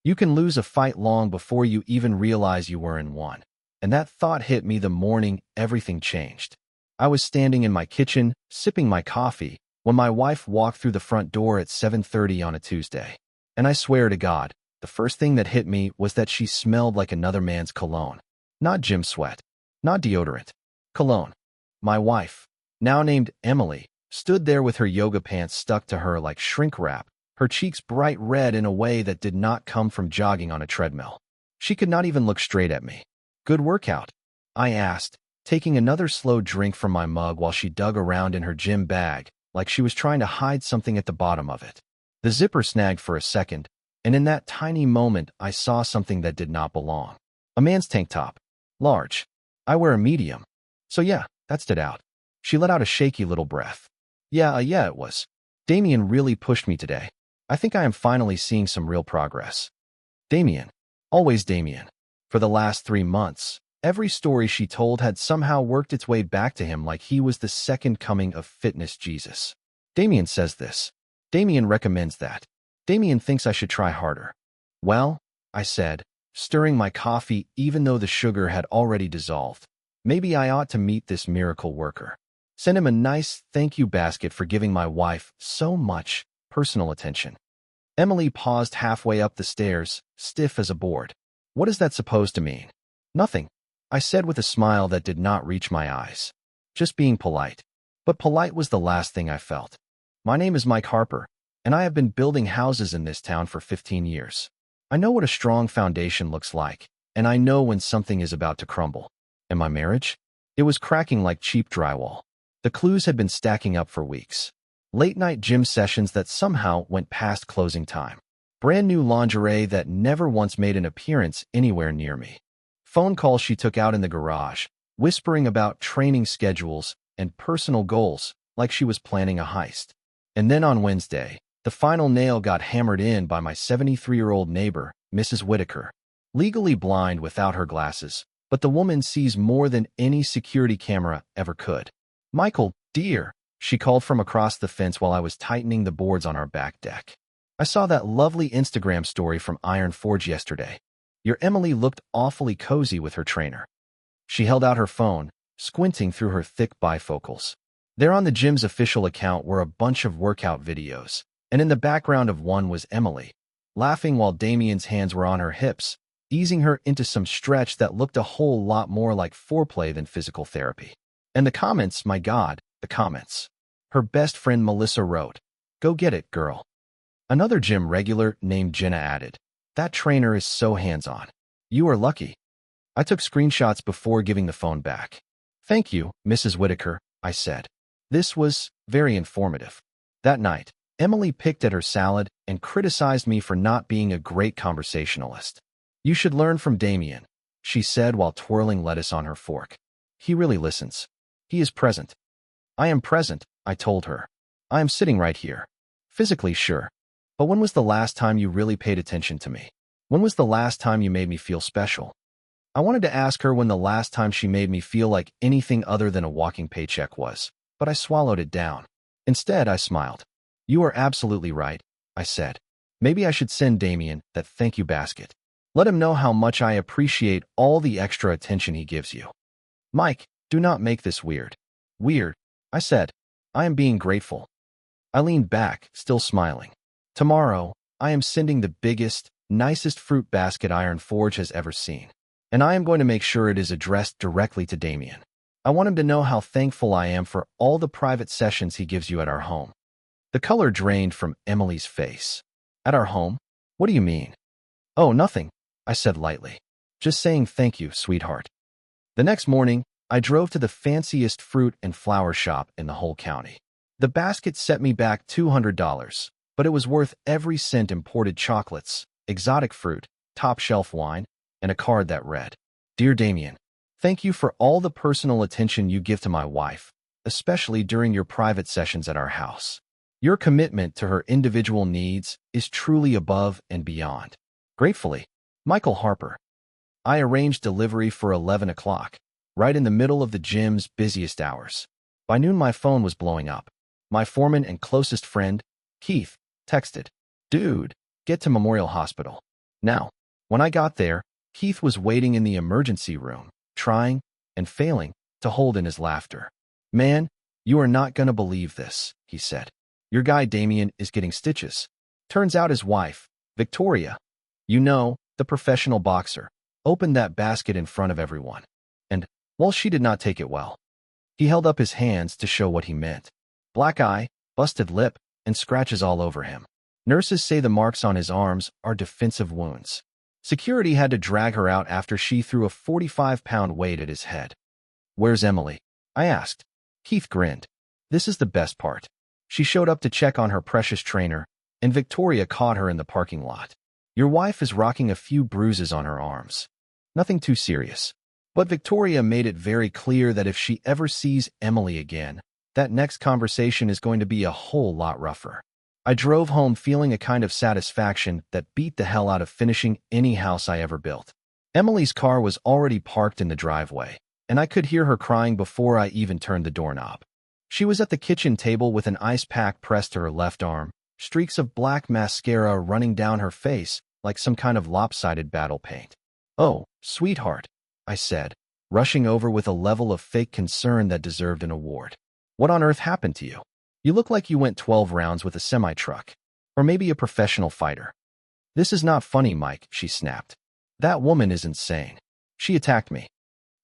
You can lose a fight long before you even realize you were in one. And that thought hit me the morning everything changed. I was standing in my kitchen, sipping my coffee, when my wife walked through the front door at 7:30 on a Tuesday. And I swear to God, the first thing that hit me was that she smelled like another man's cologne. Not gym sweat. Not deodorant. Cologne. My wife, now named Emily, stood there with her yoga pants stuck to her like shrink wrap, her cheeks bright red in a way that did not come from jogging on a treadmill. She could not even look straight at me. "Good workout?" I asked, taking another slow drink from my mug while she dug around in her gym bag, like she was trying to hide something at the bottom of it. The zipper snagged for a second, and in that tiny moment I saw something that did not belong. A man's tank top. Large. I wear a medium. So yeah, that stood out. She let out a shaky little breath. Yeah, it was. Damien really pushed me today. I think I am finally seeing some real progress. Damien. Always Damien. For the last 3 months, every story she told had somehow worked its way back to him like he was the second coming of fitness Jesus. Damien says this. Damien recommends that. Damien thinks I should try harder. Well, I said, stirring my coffee even though the sugar had already dissolved. Maybe I ought to meet this miracle worker. Send him a nice thank you basket for giving my wife so much personal attention. Emily paused halfway up the stairs, stiff as a board. What is that supposed to mean? Nothing, I said with a smile that did not reach my eyes. Just being polite. But polite was the last thing I felt. My name is Mike Harper, and I have been building houses in this town for 15 years. I know what a strong foundation looks like, and I know when something is about to crumble. And my marriage? It was cracking like cheap drywall. The clues had been stacking up for weeks. Late-night gym sessions that somehow went past closing time. Brand new lingerie that never once made an appearance anywhere near me. Phone calls she took out in the garage, whispering about training schedules and personal goals like she was planning a heist. And then on Wednesday, the final nail got hammered in by my 73-year-old neighbor, Mrs. Whitaker. Legally blind without her glasses, but the woman sees more than any security camera ever could. Michael, dear, she called from across the fence while I was tightening the boards on our back deck. I saw that lovely Instagram story from Iron Forge yesterday. Your Emily looked awfully cozy with her trainer. She held out her phone, squinting through her thick bifocals. There on the gym's official account were a bunch of workout videos, and in the background of one was Emily, laughing while Damien's hands were on her hips, easing her into some stretch that looked a whole lot more like foreplay than physical therapy. And the comments, my God, the comments. Her best friend Melissa wrote, "Go get it, girl." Another gym regular named Jenna added, "That trainer is so hands-on. You are lucky." I took screenshots before giving the phone back. "Thank you, Mrs. Whitaker," I said. This was very informative. That night, Emily picked at her salad and criticized me for not being a great conversationalist. "You should learn from Damien," she said while twirling lettuce on her fork. "He really listens. He is present." "I am present," I told her. "I am sitting right here. Physically, sure. But when was the last time you really paid attention to me? When was the last time you made me feel special?" I wanted to ask her when the last time she made me feel like anything other than a walking paycheck was, but I swallowed it down. Instead, I smiled. "You are absolutely right," I said. "Maybe I should send Damien that thank you basket. Let him know how much I appreciate all the extra attention he gives you." "Mike, do not make this weird." "Weird," I said. "I am being grateful." I leaned back, still smiling. "Tomorrow, I am sending the biggest, nicest fruit basket Iron Forge has ever seen. And I am going to make sure it is addressed directly to Damien. I want him to know how thankful I am for all the private sessions he gives you at our home." The color drained from Emily's face. "At our home? What do you mean?" "Oh, nothing," I said lightly. "Just saying thank you, sweetheart." The next morning, I drove to the fanciest fruit and flower shop in the whole county. The basket set me back $200, but it was worth every cent. Imported chocolates, exotic fruit, top-shelf wine, and a card that read, "Dear Damien, thank you for all the personal attention you give to my wife, especially during your private sessions at our house. Your commitment to her individual needs is truly above and beyond. Gratefully, Michael Harper." I arranged delivery for 11 o'clock, right in the middle of the gym's busiest hours. By noon, my phone was blowing up. My foreman and closest friend, Keith, texted, "Dude, get to Memorial Hospital. Now, when I got there, Keith was waiting in the emergency room, trying and failing to hold in his laughter. "Man, you are not gonna believe this," he said. "Your guy Damien is getting stitches." Turns out his wife, Victoria, the professional boxer, opened that basket in front of everyone. And, well, she did not take it well. He held up his hands to show what he meant. Black eye, busted lip, and scratches all over him. Nurses say the marks on his arms are defensive wounds. Security had to drag her out after she threw a 45-pound weight at his head. "Where's Emily?" I asked. Keith grinned. "This is the best part. She showed up to check on her precious trainer, and Victoria caught her in the parking lot. Your wife is rocking a few bruises on her arms. Nothing too serious. But Victoria made it very clear that if she ever sees Emily again, that next conversation is going to be a whole lot rougher." I drove home feeling a kind of satisfaction that beat the hell out of finishing any house I ever built. Emily's car was already parked in the driveway, and I could hear her crying before I even turned the doorknob. She was at the kitchen table with an ice pack pressed to her left arm, streaks of black mascara running down her face like some kind of lopsided battle paint. "Oh, sweetheart," I said, rushing over with a level of fake concern that deserved an award. "What on earth happened to you? You look like you went 12 rounds with a semi-truck. Or maybe a professional fighter." "This is not funny, Mike," she snapped. "That woman is insane. She attacked me."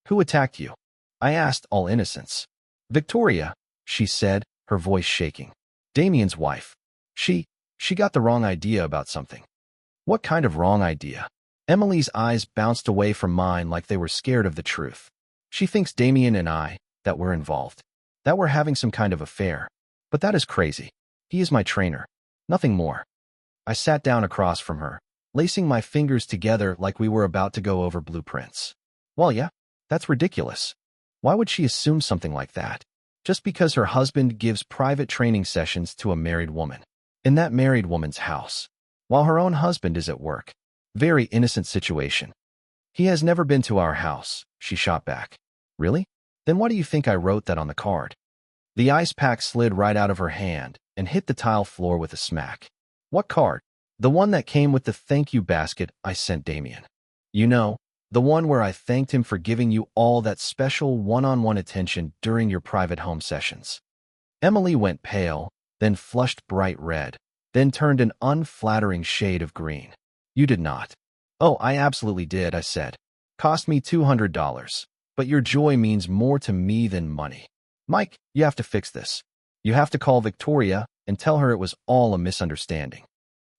"Who attacked you?" I asked, all innocence. "Victoria," she said, her voice shaking. "Damien's wife. She got the wrong idea about something." "What kind of wrong idea?" Emily's eyes bounced away from mine like they were scared of the truth. "She thinks Damien and I, that we're involved. That we're having some kind of affair. But that is crazy. He is my trainer. Nothing more." I sat down across from her, lacing my fingers together like we were about to go over blueprints. "Well, yeah, that's ridiculous. Why would she assume something like that? Just because her husband gives private training sessions to a married woman. In that married woman's house. While her own husband is at work. Very innocent situation." "He has never been to our house," she shot back. "Really? Then why do you think I wrote that on the card?" The ice pack slid right out of her hand and hit the tile floor with a smack. "What card?" "The one that came with the thank you basket I sent Damien. The one where I thanked him for giving you all that special one-on-one attention during your private home sessions." Emily went pale, then flushed bright red, then turned an unflattering shade of green. "You did not." "Oh, I absolutely did," I said. "Cost me $200, but your joy means more to me than money. Mike, you have to fix this. You have to call Victoria and tell her it was all a misunderstanding."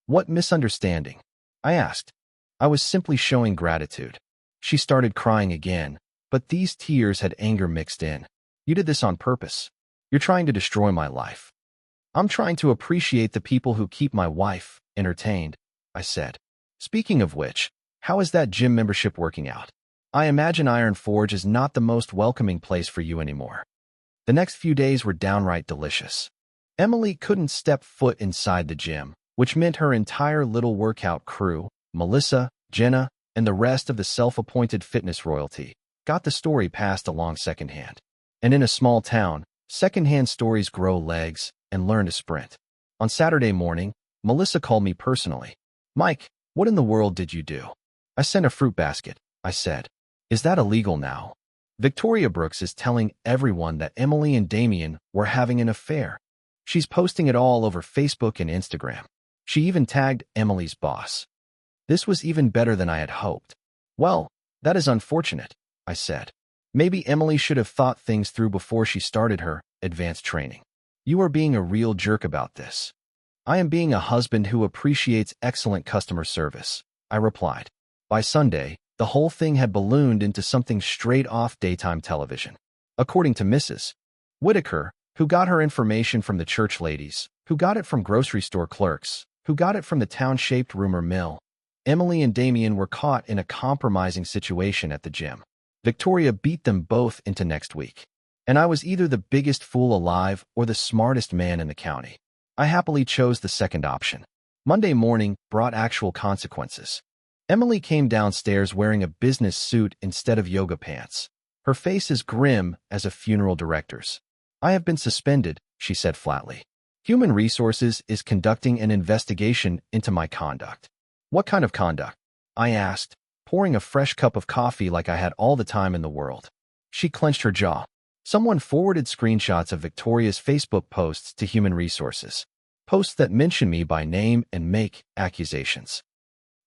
"What misunderstanding?" I asked. I was simply showing gratitude. She started crying again, but these tears had anger mixed in. "You did this on purpose. You're trying to destroy my life." "I'm trying to appreciate the people who keep my wife entertained," I said. "Speaking of which, how is that gym membership working out? I imagine Iron Forge is not the most welcoming place for you anymore." The next few days were downright delicious. Emily couldn't step foot inside the gym, which meant her entire little workout crew, Melissa, Jenna, and the rest of the self-appointed fitness royalty, got the story passed along secondhand. And in a small town, secondhand stories grow legs and learn to sprint. On Saturday morning, Melissa called me personally. "Mike, what in the world did you do?" "I sent a fruit basket," I said. "Is that illegal now?" "Victoria Brooks is telling everyone that Emily and Damien were having an affair. She's posting it all over Facebook and Instagram. She even tagged Emily's boss." This was even better than I had hoped. "Well, that is unfortunate," I said. "Maybe Emily should have thought things through before she started her advanced training." "You are being a real jerk about this." "I am being a husband who appreciates excellent customer service," I replied. By Sunday, the whole thing had ballooned into something straight off daytime television. According to Mrs. Whitaker, who got her information from the church ladies, who got it from grocery store clerks, who got it from the town-shaped rumor mill, Emily and Damien were caught in a compromising situation at the gym. Victoria beat them both into next week. And I was either the biggest fool alive or the smartest man in the county. I happily chose the second option. Monday morning brought actual consequences. Emily came downstairs wearing a business suit instead of yoga pants. Her face as grim as a funeral director's. "I have been suspended," she said flatly. "Human Resources is conducting an investigation into my conduct." "What kind of conduct?" I asked, pouring a fresh cup of coffee like I had all the time in the world. She clenched her jaw. Someone forwarded screenshots of Victoria's Facebook posts to Human Resources, posts that mention me by name and make accusations.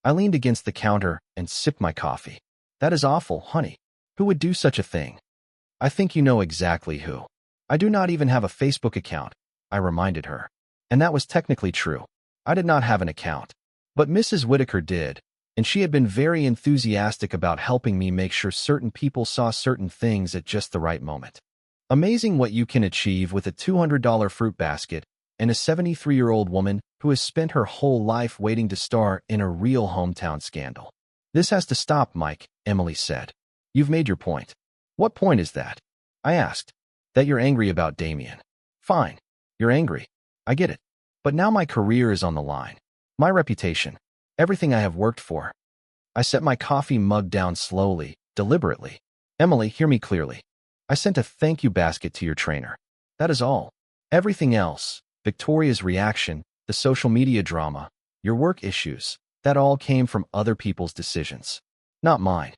I leaned against the counter and sipped my coffee. That is awful, honey. Who would do such a thing? I think you know exactly who. I do not even have a Facebook account, I reminded her. And that was technically true. I did not have an account. But Mrs. Whitaker did, and she had been very enthusiastic about helping me make sure certain people saw certain things at just the right moment. Amazing what you can achieve with a $200 fruit basket and a 73-year-old woman who has spent her whole life waiting to star in a real hometown scandal. This has to stop, Mike, Emily said. You've made your point. What point is that? I asked. That you're angry about Damien. Fine. You're angry. I get it. But now my career is on the line. My reputation. Everything I have worked for. I set my coffee mug down slowly, deliberately. Emily, hear me clearly. I sent a thank you basket to your trainer. That is all. Everything else, Victoria's reaction, the social media drama, your work issues, that all came from other people's decisions. Not mine.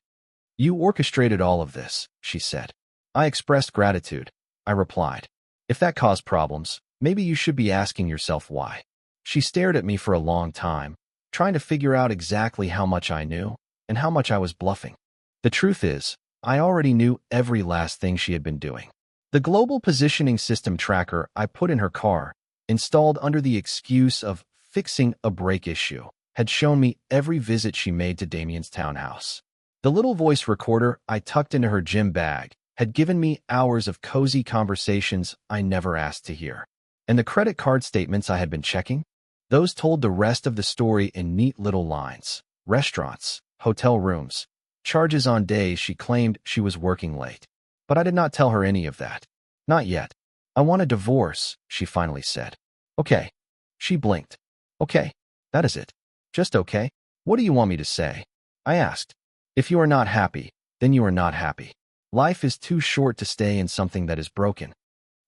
You orchestrated all of this, she said. I expressed gratitude. I replied. If that caused problems, maybe you should be asking yourself why. She stared at me for a long time, trying to figure out exactly how much I knew and how much I was bluffing. The truth is, I already knew every last thing she had been doing. The global positioning system tracker I put in her car, installed under the excuse of fixing a brake issue, had shown me every visit she made to Damien's townhouse. The little voice recorder I tucked into her gym bag had given me hours of cozy conversations I never asked to hear. And the credit card statements I had been checking? Those told the rest of the story in neat little lines. Restaurants, hotel rooms, charges on days she claimed she was working late. But I did not tell her any of that. Not yet. I want a divorce, she finally said. Okay. She blinked. Okay. That is it. Just okay? What do you want me to say? I asked. If you are not happy, then you are not happy. Life is too short to stay in something that is broken.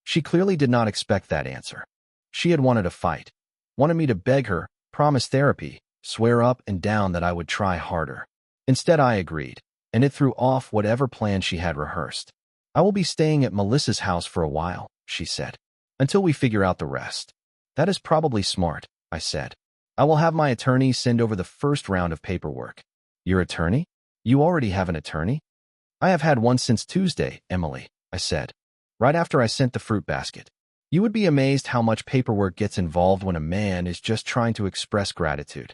She clearly did not expect that answer. She had wanted a fight. Wanted me to beg her, promise therapy, swear up and down that I would try harder. Instead, I agreed, and it threw off whatever plan she had rehearsed. I will be staying at Melissa's house for a while, she said, until we figure out the rest. That is probably smart, I said. I will have my attorney send over the first round of paperwork. Your attorney? You already have an attorney? I have had one since Tuesday, Emily, I said, right after I sent the fruit basket. You would be amazed how much paperwork gets involved when a man is just trying to express gratitude.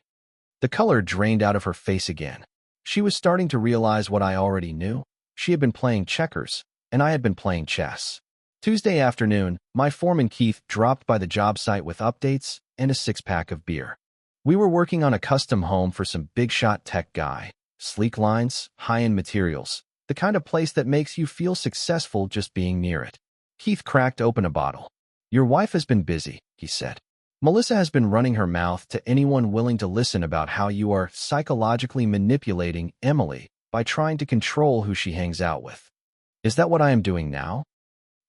The color drained out of her face again. She was starting to realize what I already knew. She had been playing checkers, and I had been playing chess. Tuesday afternoon, my foreman Keith dropped by the job site with updates and a six-pack of beer. We were working on a custom home for some big-shot tech guy. Sleek lines, high-end materials, the kind of place that makes you feel successful just being near it. Keith cracked open a bottle. Your wife has been busy, he said. Melissa has been running her mouth to anyone willing to listen about how you are psychologically manipulating Emily by trying to control who she hangs out with. Is that what I am doing now?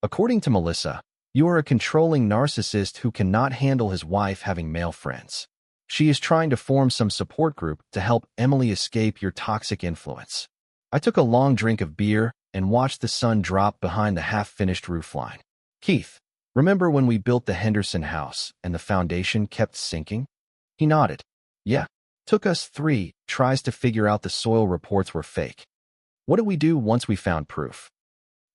According to Melissa, you are a controlling narcissist who cannot handle his wife having male friends. She is trying to form some support group to help Emily escape your toxic influence. I took a long drink of beer and watched the sun drop behind the half-finished roofline. Keith, remember when we built the Henderson house and the foundation kept sinking? He nodded. Yeah. Took us 3 tries to figure out the soil reports were fake. What did we do once we found proof?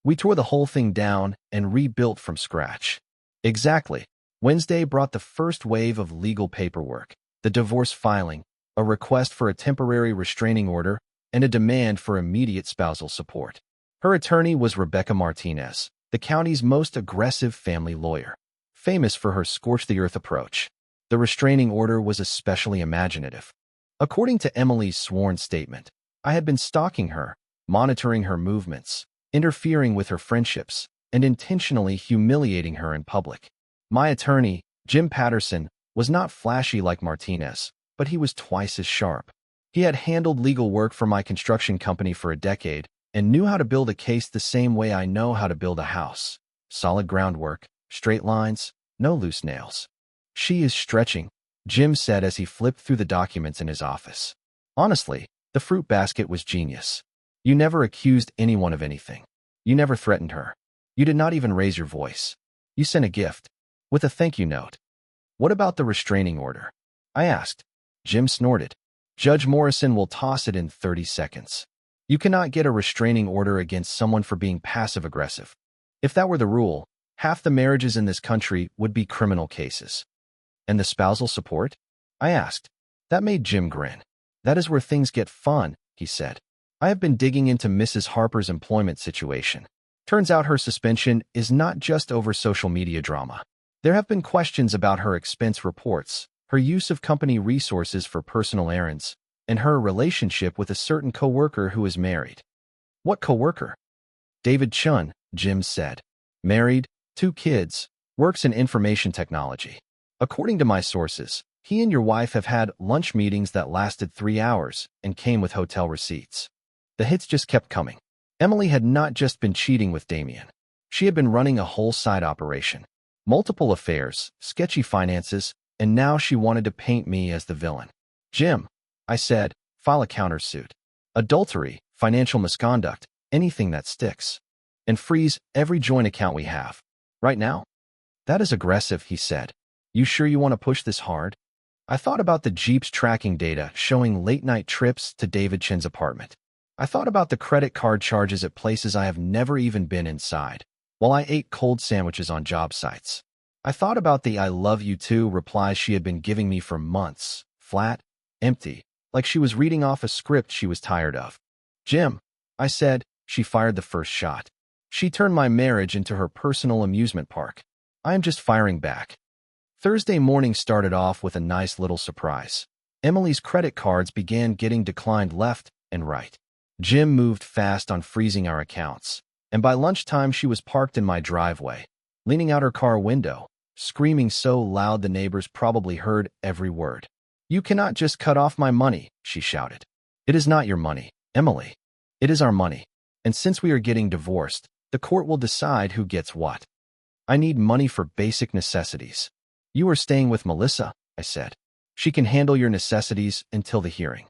We tore the whole thing down and rebuilt from scratch. Exactly. Wednesday brought the first wave of legal paperwork, the divorce filing, a request for a temporary restraining order, and a demand for immediate spousal support. Her attorney was Rebecca Martinez, the county's most aggressive family lawyer, famous for her scorch-the-earth approach. The restraining order was especially imaginative. According to Emily's sworn statement, I had been stalking her, monitoring her movements, interfering with her friendships, and intentionally humiliating her in public. My attorney, Jim Patterson, was not flashy like Martinez, but he was twice as sharp. He had handled legal work for my construction company for a decade and knew how to build a case the same way I know how to build a house. Solid groundwork, straight lines, no loose nails. She is stretching, Jim said as he flipped through the documents in his office. Honestly, The fruit basket was genius. You never accused anyone of anything. You never threatened her. You did not even raise your voice. You sent a gift. With a thank you note. What about the restraining order? I asked. Jim snorted. Judge Morrison will toss it in 30 seconds. You cannot get a restraining order against someone for being passive-aggressive. If that were the rule, half the marriages in this country would be criminal cases. And the spousal support? I asked. That made Jim grin. That is where things get fun, he said. I have been digging into Mrs. Harper's employment situation. Turns out her suspension is not just over social media drama. There have been questions about her expense reports, her use of company resources for personal errands, and her relationship with a certain coworker who is married. What coworker? David Chun, Jim said. Married, 2 kids, works in information technology. According to my sources, he and your wife have had lunch meetings that lasted 3 hours and came with hotel receipts. The hits just kept coming. Emily had not just been cheating with Damien. She had been running a whole side operation. Multiple affairs, sketchy finances, and now she wanted to paint me as the villain. Jim, I said, file a countersuit. Adultery, financial misconduct, anything that sticks. And freeze every joint account we have. Right now? That is aggressive, he said. You sure you want to push this hard? I thought about the Jeep's tracking data showing late-night trips to David Chin's apartment. I thought about the credit card charges at places I have never even been inside, while I ate cold sandwiches on job sites. I thought about the "I love you too" replies she had been giving me for months, flat, empty, like she was reading off a script she was tired of. Jim, I said, she fired the first shot. She turned my marriage into her personal amusement park. I am just firing back. Thursday morning started off with a nice little surprise. Emily's credit cards began getting declined left and right. Jim moved fast on freezing our accounts, and by lunchtime she was parked in my driveway, leaning out her car window, screaming so loud the neighbors probably heard every word. You cannot just cut off my money, she shouted. It is not your money, Emily. It is our money, and since we are getting divorced, the court will decide who gets what. I need money for basic necessities. You are staying with Melissa, I said. She can handle your necessities until the hearing.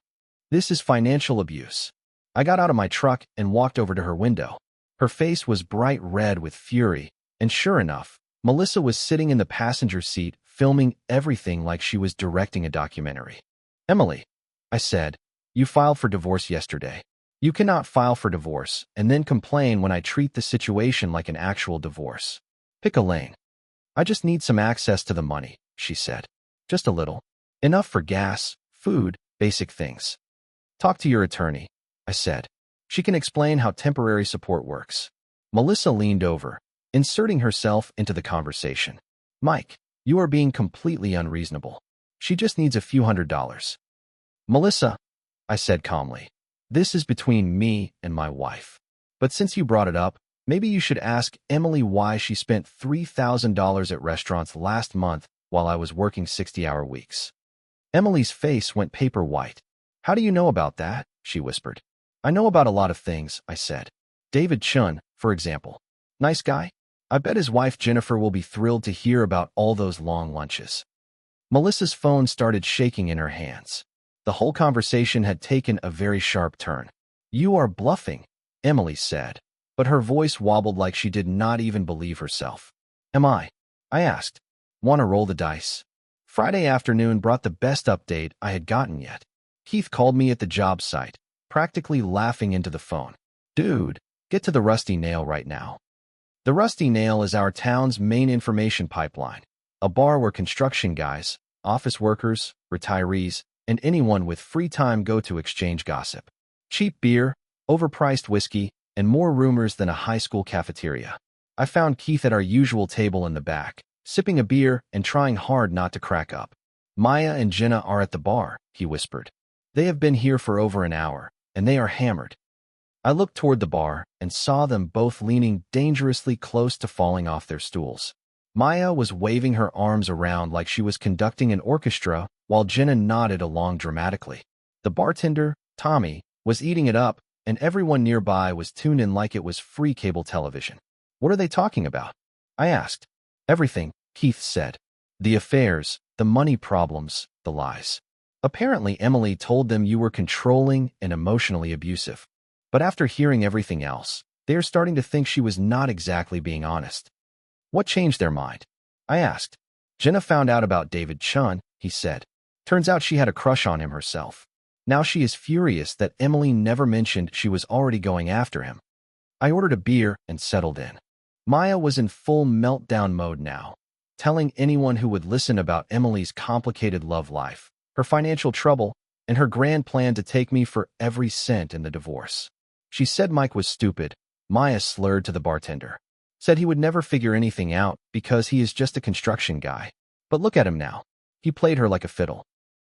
This is financial abuse. I got out of my truck and walked over to her window. Her face was bright red with fury, and sure enough, Melissa was sitting in the passenger seat filming everything like she was directing a documentary. Emily, I said, you filed for divorce yesterday. You cannot file for divorce and then complain when I treat the situation like an actual divorce. Pick a lane. I just need some access to the money, she said. Just a little. Enough for gas, food, basic things. Talk to your attorney, I said. She can explain how temporary support works. Melissa leaned over, inserting herself into the conversation. Mike, you are being completely unreasonable. She just needs a few $100s. Melissa, I said calmly, this is between me and my wife. But since you brought it up, maybe you should ask Emily why she spent $3,000 at restaurants last month while I was working 60-hour weeks. Emily's face went paper white. How do you know about that? She whispered. I know about a lot of things, I said. David Chun, for example. Nice guy? I bet his wife Jennifer will be thrilled to hear about all those long lunches. Melissa's phone started shaking in her hands. The whole conversation had taken a very sharp turn. You are bluffing, Emily said, but her voice wobbled like she did not even believe herself. Am I? I asked. Want to roll the dice? Friday afternoon brought the best update I had gotten yet. Keith called me at the job site, practically laughing into the phone. Dude, get to the Rusty Nail right now. The Rusty Nail is our town's main information pipeline, a bar where construction guys, office workers, retirees, and anyone with free time go to exchange gossip. Cheap beer, overpriced whiskey, and more rumors than a high school cafeteria. I found Keith at our usual table in the back, sipping a beer and trying hard not to crack up. Maya and Jenna are at the bar, he whispered. They have been here for over an hour, and they are hammered. I looked toward the bar and saw them both leaning dangerously close to falling off their stools. Maya was waving her arms around like she was conducting an orchestra, while Jenna nodded along dramatically. The bartender, Tommy, was eating it up, and everyone nearby was tuned in like it was free cable television. What are they talking about? I asked. Everything, Keith said. The affairs, the money problems, the lies. Apparently, Emily told them you were controlling and emotionally abusive. But after hearing everything else, they are starting to think she was not exactly being honest. What changed their mind? I asked. Jenna found out about David Chun, he said. Turns out she had a crush on him herself. Now she is furious that Emily never mentioned she was already going after him. I ordered a beer and settled in. Maya was in full meltdown mode now, telling anyone who would listen about Emily's complicated love life, her financial trouble, and her grand plan to take me for every cent in the divorce. She said Mike was stupid. Maya slurred to the bartender. Said he would never figure anything out because he is just a construction guy. But look at him now. He played her like a fiddle.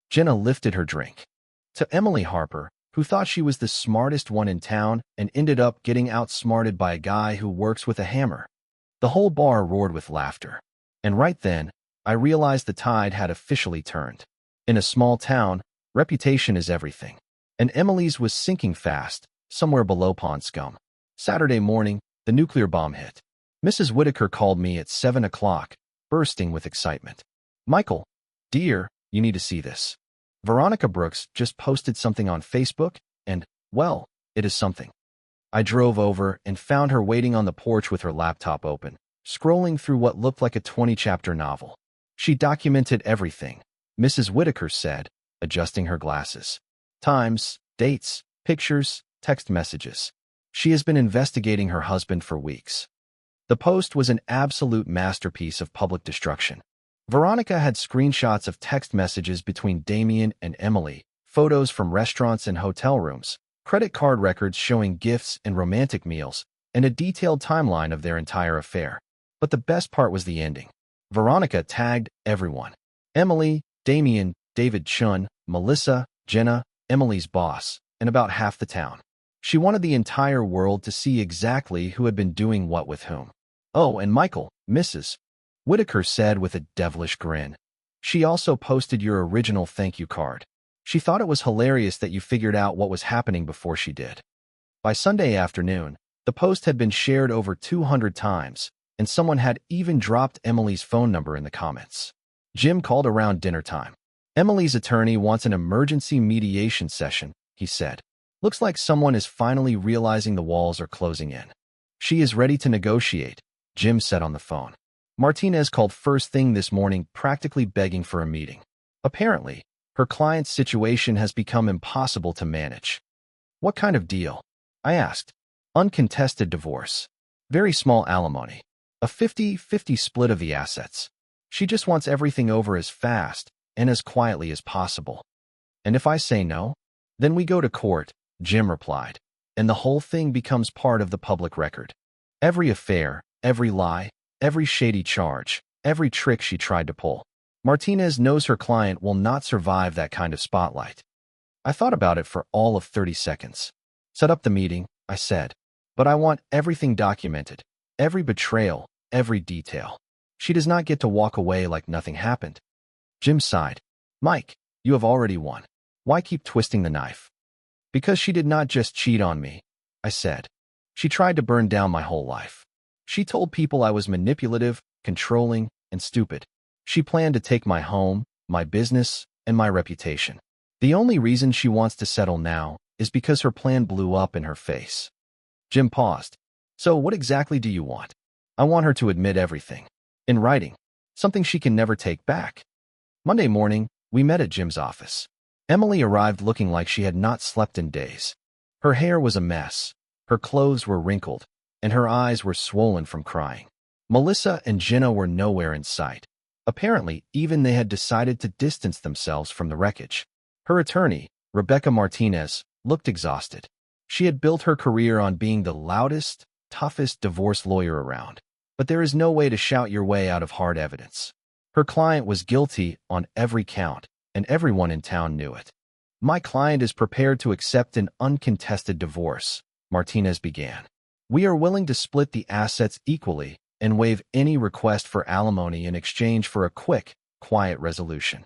Jenna lifted her drink. To Emily Harper, who thought she was the smartest one in town and ended up getting outsmarted by a guy who works with a hammer. The whole bar roared with laughter. And right then, I realized the tide had officially turned. In a small town, reputation is everything. And Emily's was sinking fast, somewhere below pond scum. Saturday morning, the nuclear bomb hit. Mrs. Whitaker called me at 7 o'clock, bursting with excitement. Michael, dear, you need to see this. Veronica Brooks just posted something on Facebook, and, well, it is something. I drove over and found her waiting on the porch with her laptop open, scrolling through what looked like a 20-chapter novel. She documented everything, Mrs. Whitaker said, adjusting her glasses. Times, dates, pictures, text messages. She has been investigating her husband for weeks. The post was an absolute masterpiece of public destruction. Veronica had screenshots of text messages between Damien and Emily, photos from restaurants and hotel rooms, credit card records showing gifts and romantic meals, and a detailed timeline of their entire affair. But the best part was the ending. Veronica tagged everyone. Emily, Damien, David Chun, Melissa, Jenna, Emily's boss, and about half the town. She wanted the entire world to see exactly who had been doing what with whom. Oh, and Michael, Mrs. Whitaker said with a devilish grin. She also posted your original thank you card. She thought it was hilarious that you figured out what was happening before she did. By Sunday afternoon, the post had been shared over 200 times, and someone had even dropped Emily's phone number in the comments. Jim called around dinner time. Emily's attorney wants an emergency mediation session, he said. Looks like someone is finally realizing the walls are closing in. She is ready to negotiate, Jim said on the phone. Martinez called first thing this morning, practically begging for a meeting. Apparently, her client's situation has become impossible to manage. What kind of deal? I asked. Uncontested divorce. Very small alimony. A 50-50 split of the assets. She just wants everything over as fast and as quietly as possible. And if I say no, then we go to court, Jim replied, and the whole thing becomes part of the public record. Every affair, every lie, every shady charge, every trick she tried to pull. Martinez knows her client will not survive that kind of spotlight. I thought about it for all of 30 seconds. Set up the meeting, I said. But I want everything documented. Every betrayal, every detail. She does not get to walk away like nothing happened. Jim sighed. Mike, you have already won. Why keep twisting the knife? Because she did not just cheat on me, I said. She tried to burn down my whole life. She told people I was manipulative, controlling, and stupid. She planned to take my home, my business, and my reputation. The only reason she wants to settle now is because her plan blew up in her face. Jim paused. So what exactly do you want? I want her to admit everything. In writing. Something she can never take back. Monday morning, we met at Jim's office. Emily arrived looking like she had not slept in days. Her hair was a mess. Her clothes were wrinkled, and her eyes were swollen from crying. Melissa and Jenna were nowhere in sight. Apparently, even they had decided to distance themselves from the wreckage. Her attorney, Rebecca Martinez, looked exhausted. She had built her career on being the loudest, toughest divorce lawyer around. But there is no way to shout your way out of hard evidence. Her client was guilty on every count, and everyone in town knew it. My client is prepared to accept an uncontested divorce, Martinez began. We are willing to split the assets equally and waive any request for alimony in exchange for a quick, quiet resolution.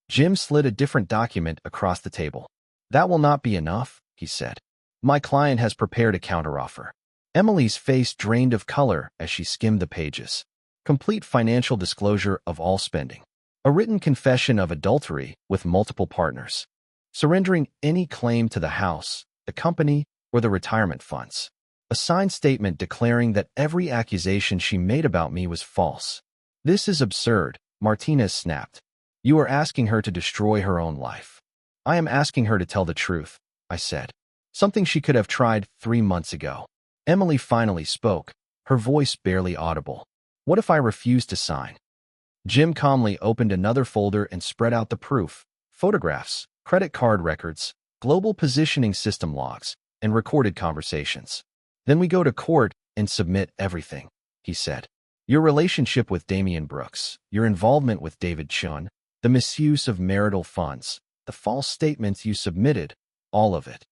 Jim slid a different document across the table. That will not be enough, he said. My client has prepared a counteroffer. Emily's face drained of color as she skimmed the pages. Complete financial disclosure of all spending. A written confession of adultery with multiple partners. Surrendering any claim to the house, the company, or the retirement funds. A signed statement declaring that every accusation she made about me was false. This is absurd, Martinez snapped. You are asking her to destroy her own life. I am asking her to tell the truth, I said. Something she could have tried 3 months ago. Emily finally spoke, her voice barely audible. What if I refuse to sign? Jim calmly opened another folder and spread out the proof, photographs, credit card records, global positioning system logs, and recorded conversations. Then we go to court and submit everything, he said. Your relationship with Damian Brooks, your involvement with David Chun, the misuse of marital funds, the false statements you submitted, all of it.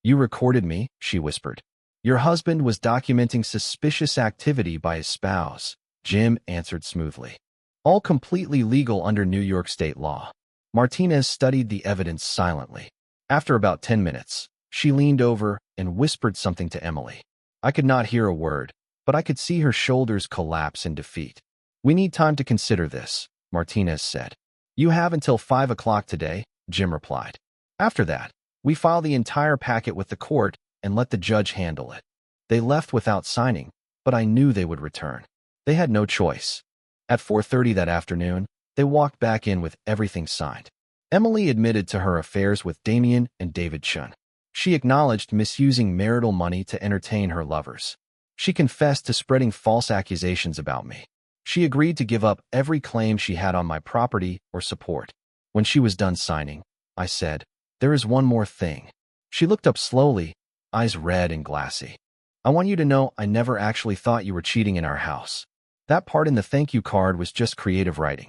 You recorded me, she whispered. Your husband was documenting suspicious activity by his spouse, Jim answered smoothly. All completely legal under New York state law. Martinez studied the evidence silently. After about 10 minutes, she leaned over and whispered something to Emily. I could not hear a word, but I could see her shoulders collapse in defeat. We need time to consider this, Martinez said. You have until 5 o'clock today, Jim replied. After that, we file the entire packet with the court and let the judge handle it. They left without signing, but I knew they would return. They had no choice. At 4:30 that afternoon, they walked back in with everything signed. Emily admitted to her affairs with Damian and David Chun. She acknowledged misusing marital money to entertain her lovers. She confessed to spreading false accusations about me. She agreed to give up every claim she had on my property or support. When she was done signing, I said, there is one more thing. She looked up slowly, eyes red and glassy. I want you to know I never actually thought you were cheating in our house. That part in the thank you card was just creative writing.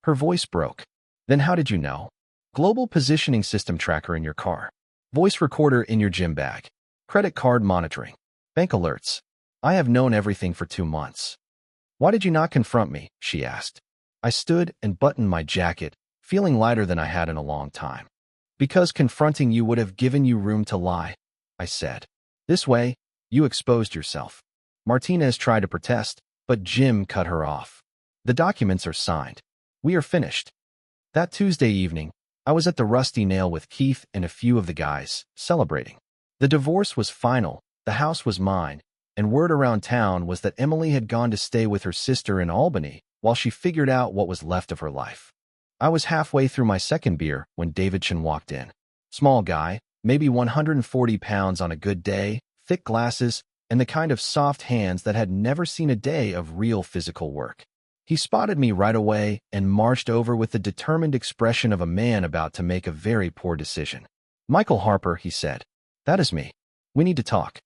Her voice broke. Then how did you know? Global positioning system tracker in your car. Voice recorder in your gym bag. Credit card monitoring. Bank alerts. I have known everything for 2 months. Why did you not confront me? She asked. I stood and buttoned my jacket, feeling lighter than I had in a long time. Because confronting you would have given you room to lie, I said. This way, you exposed yourself. Martinez tried to protest, but Jim cut her off. The documents are signed. We are finished. That Tuesday evening, I was at the Rusty Nail with Keith and a few of the guys, celebrating. The divorce was final, the house was mine, and word around town was that Emily had gone to stay with her sister in Albany while she figured out what was left of her life. I was halfway through my second beer when David Chun walked in. Small guy, maybe 140 pounds on a good day, thick glasses, and the kind of soft hands that had never seen a day of real physical work. He spotted me right away and marched over with the determined expression of a man about to make a very poor decision. Michael Harper, he said. That is me. We need to talk.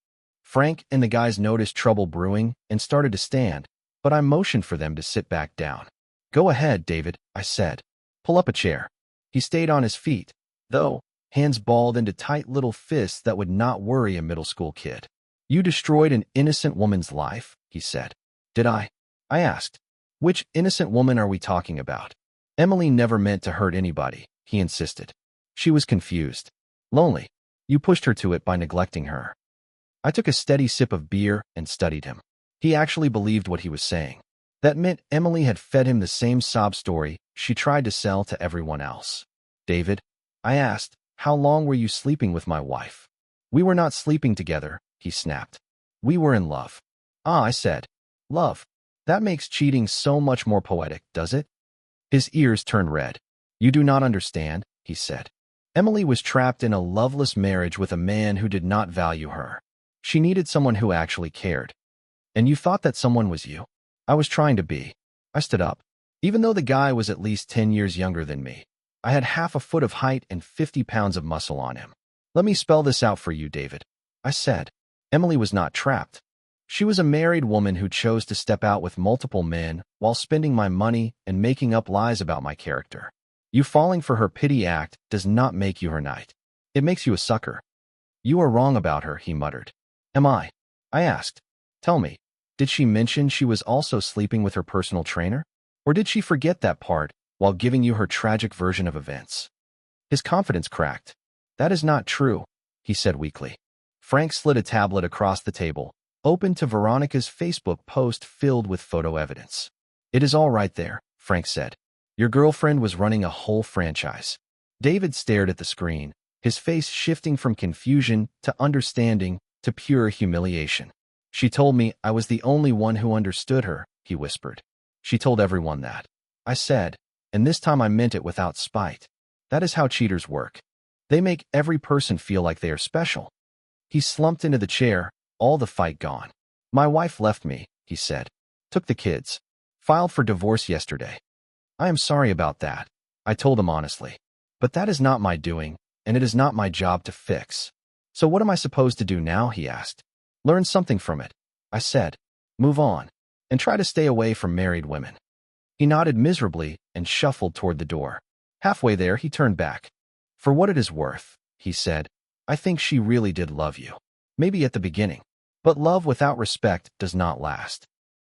Frank and the guys noticed trouble brewing and started to stand, but I motioned for them to sit back down. Go ahead, David, I said. Pull up a chair. He stayed on his feet, though, hands balled into tight little fists that would not worry a middle school kid. You destroyed an innocent woman's life, he said. Did I? I asked. Which innocent woman are we talking about? Emily never meant to hurt anybody, he insisted. She was confused. Lonely. You pushed her to it by neglecting her. I took a steady sip of beer and studied him. He actually believed what he was saying. That meant Emily had fed him the same sob story she tried to sell to everyone else. David, I asked, how long were you sleeping with my wife? We were not sleeping together, he snapped. We were in love. Ah, I said. Love. That makes cheating so much more poetic, does it? His ears turned red. You do not understand, he said. Emily was trapped in a loveless marriage with a man who did not value her. She needed someone who actually cared. And you thought that someone was you? I was trying to be. I stood up. Even though the guy was at least 10 years younger than me, I had half a foot of height and 50 pounds of muscle on him. Let me spell this out for you, David, I said. Emily was not trapped. She was a married woman who chose to step out with multiple men while spending my money and making up lies about my character. You falling for her pity act does not make you her knight. It makes you a sucker. You are wrong about her, he muttered. Am I? I asked. Tell me, did she mention she was also sleeping with her personal trainer? Or did she forget that part while giving you her tragic version of events? His confidence cracked. That is not true, he said weakly. Frank slid a tablet across the table, opened to Veronica's Facebook post filled with photo evidence. It is all right there, Frank said. Your girlfriend was running a whole franchise. David stared at the screen, his face shifting from confusion to understanding to pure humiliation. She told me I was the only one who understood her, he whispered. She told everyone that. I said, and this time I meant it without spite. That is how cheaters work. They make every person feel like they are special. He slumped into the chair, all the fight gone. My wife left me, he said. Took the kids. Filed for divorce yesterday. I am sorry about that, I told him honestly. But that is not my doing, and it is not my job to fix. So what am I supposed to do now, he asked. Learn something from it, I said. Move on, and try to stay away from married women. He nodded miserably and shuffled toward the door. Halfway there, he turned back. For what it is worth, he said, I think she really did love you. Maybe at the beginning. But love without respect does not last.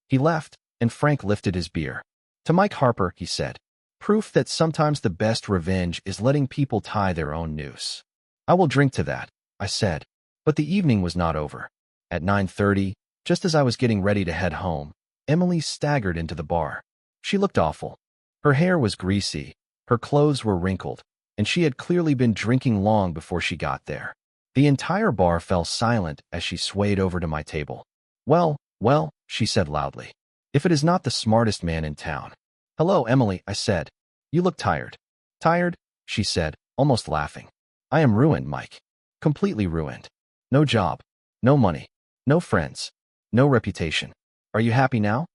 He left, and Frank lifted his beer. To Mike Harper, he said, proof that sometimes the best revenge is letting people tie their own noose. I will drink to that, I said. But the evening was not over. At 9:30, just as I was getting ready to head home, Emily staggered into the bar. She looked awful. Her hair was greasy, her clothes were wrinkled, and she had clearly been drinking long before she got there. The entire bar fell silent as she swayed over to my table. Well, she said loudly. If it is not the smartest man in town. Hello, Emily, I said. You look tired. Tired? She said, almost laughing. I am ruined, Mike. Completely ruined. No job. No money. No friends. No reputation. Are you happy now?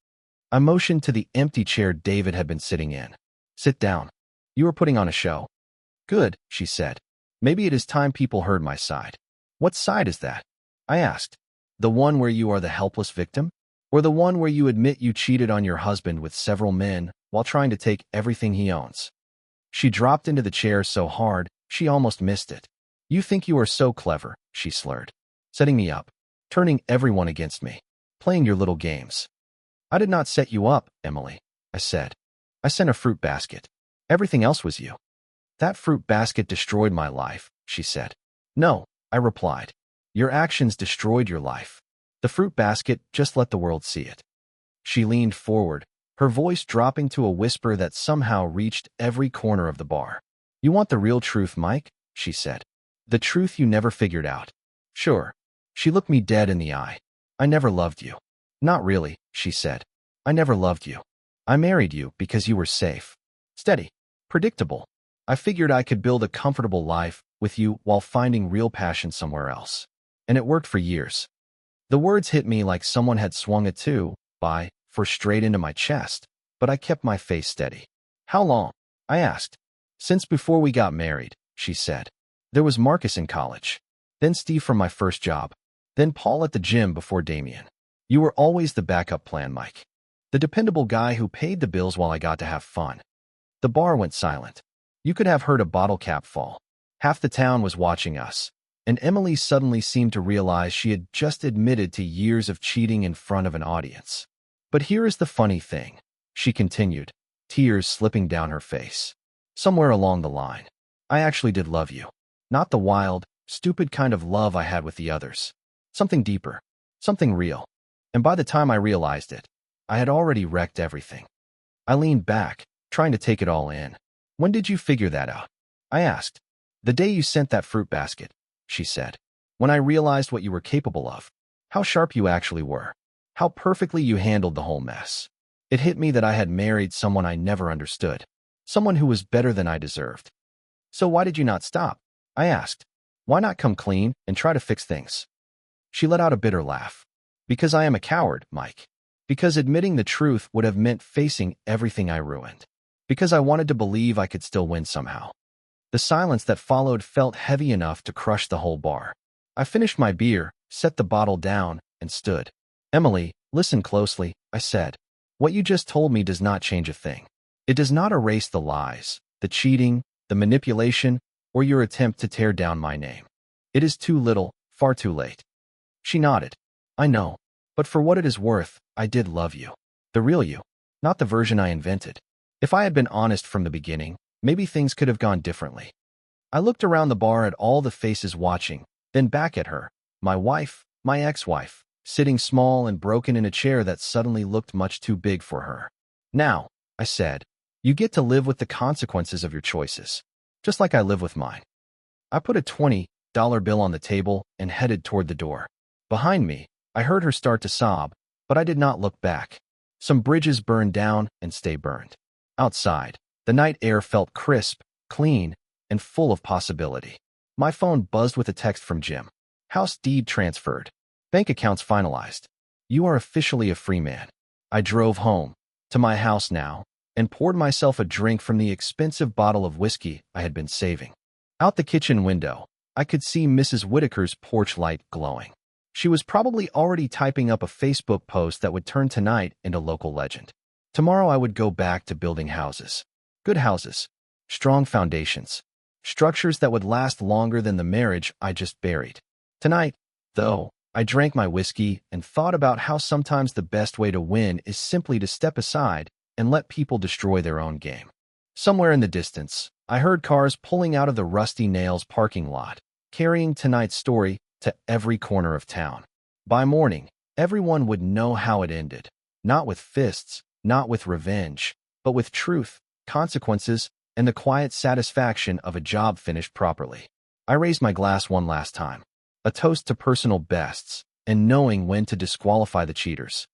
I motioned to the empty chair David had been sitting in. Sit down. You are putting on a show. Good, she said. Maybe it is time people heard my side. What side is that? I asked. The one where you are the helpless victim? Or the one where you admit you cheated on your husband with several men while trying to take everything he owns? She dropped into the chair so hard, she almost missed it. You think you are so clever, she slurred. Setting me up. Turning everyone against me. Playing your little games. I did not set you up, Emily, I said. I sent a fruit basket. Everything else was you. That fruit basket destroyed my life, she said. No, I replied. Your actions destroyed your life. The fruit basket just let the world see it. She leaned forward, her voice dropping to a whisper that somehow reached every corner of the bar. You want the real truth, Mike? She said. The truth you never figured out. Sure. She looked me dead in the eye. I never loved you. Not really, she said. I never loved you. I married you because you were safe. Steady. Predictable. I figured I could build a comfortable life with you while finding real passion somewhere else. And it worked for years. The words hit me like someone had swung a 2x4 straight into my chest, but I kept my face steady. How long? I asked. Since before we got married, she said. There was Marcus in college. Then Steve from my first job. Then Paul at the gym before Damien. You were always the backup plan, Mike. The dependable guy who paid the bills while I got to have fun. The bar went silent. You could have heard a bottle cap fall. Half the town was watching us. And Emily suddenly seemed to realize she had just admitted to years of cheating in front of an audience. But here is the funny thing, she continued, tears slipping down her face. Somewhere along the line, I actually did love you. Not the wild, stupid kind of love I had with the others. Something deeper, something real. And by the time I realized it, I had already wrecked everything. I leaned back, trying to take it all in. When did you figure that out? I asked. The day you sent that fruit basket, she said. When I realized what you were capable of, how sharp you actually were, how perfectly you handled the whole mess. It hit me that I had married someone I never understood, someone who was better than I deserved. So why did you not stop? I asked. Why not come clean and try to fix things? She let out a bitter laugh. Because I am a coward, Mike. Because admitting the truth would have meant facing everything I ruined. Because I wanted to believe I could still win somehow. The silence that followed felt heavy enough to crush the whole bar. I finished my beer, set the bottle down, and stood. Emily, listen closely, I said. What you just told me does not change a thing. It does not erase the lies, the cheating, the manipulation, or your attempt to tear down my name. It is too little, far too late. She nodded. I know. But for what it is worth, I did love you. The real you, not the version I invented. If I had been honest from the beginning, maybe things could have gone differently. I looked around the bar at all the faces watching, then back at her, my wife, my ex-wife, sitting small and broken in a chair that suddenly looked much too big for her. Now, I said, You get to live with the consequences of your choices, just like I live with mine. I put a $20 bill on the table and headed toward the door. Behind me, I heard her start to sob, but I did not look back. Some bridges burned down and stay burned. Outside, the night air felt crisp, clean, and full of possibility. My phone buzzed with a text from Jim. House deed transferred. Bank accounts finalized. You are officially a free man. I drove home, to my house now, and poured myself a drink from the expensive bottle of whiskey I had been saving. Out the kitchen window, I could see Mrs. Whitaker's porch light glowing. She was probably already typing up a Facebook post that would turn tonight into local legend. Tomorrow I would go back to building houses. Good houses. Strong foundations. Structures that would last longer than the marriage I just buried. Tonight, though, I drank my whiskey and thought about how sometimes the best way to win is simply to step aside and let people destroy their own game. Somewhere in the distance, I heard cars pulling out of the Rusty Nails parking lot, carrying tonight's story to every corner of town. By morning, everyone would know how it ended. Not with fists, not with revenge, but with truth, consequences, and the quiet satisfaction of a job finished properly. I raised my glass one last time. A toast to personal bests and knowing when to disqualify the cheaters.